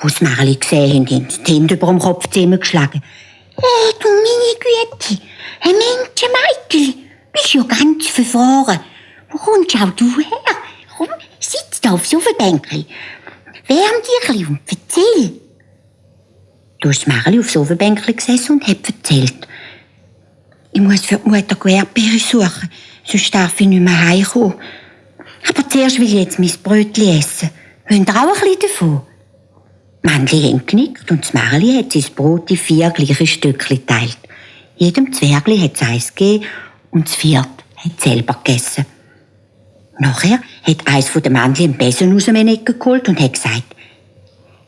Als das Märchen gesehen haben sie die Hände über dem Kopf zusammengeschlagen. Du meine Güte, ein Menschenmädchen, bist ja ganz verfahren. Wo kommst auch du her? Komm, sitz da aufs Sofabänkchen. Wärm dich ein bisschen und erzähl. Da ist das Märchen aufs Sofabänkchen gesessen und hat erzählt. Ich muss für die Mutter Erdbeere suchen, sonst darf ich nicht mehr heimkommen. Aber zuerst will ich jetzt mein Brötchen essen. Wollt ihr auch ein bisschen davon? Männli hat genickt und das Märchen hat sein Brot in 4 gleiche Stückchen geteilt. Jedem Zwergli hat es eins gegeben und das vierte hat es selber gegessen. Nachher hat eins von den Männchen einen Besen aus dem Ecke geholt und hat gesagt: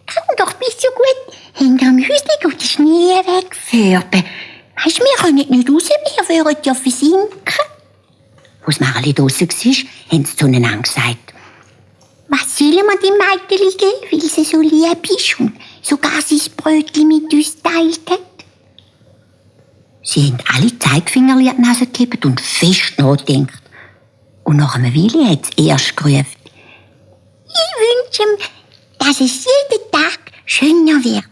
«Komm doch, bist so gut, hinter dem Häuschen und den Schnee wegfärben. Weisst, wir können nicht raus, wir würden ja versinken.» Als das Märchen draussen war, haben sie zueinander gesagt: «Was sollen wir dem Mädchen geben, weil sie so lieb ist und sogar sein Brötchen mit uns geteilt hat?» Sie haben alle Zeigefingerli an die Nase gegeben und fest nachgedacht. Und nach einer Weile hat es erst gerufen: «Ich wünsche ihm, dass es jeden Tag schöner wird.»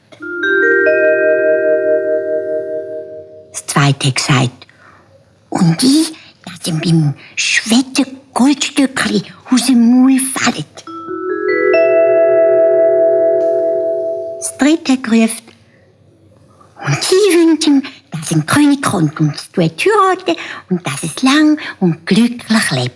Das zweite hat gesagt: «Und ich, dass ihm beim Schwätzen Goldstückchen aus dem Maul fallen.» Das dritte hat gerufen: «Und ich wünsche ihm, dass ein König kommt und es heiraten und dass es lang und glücklich lebt.»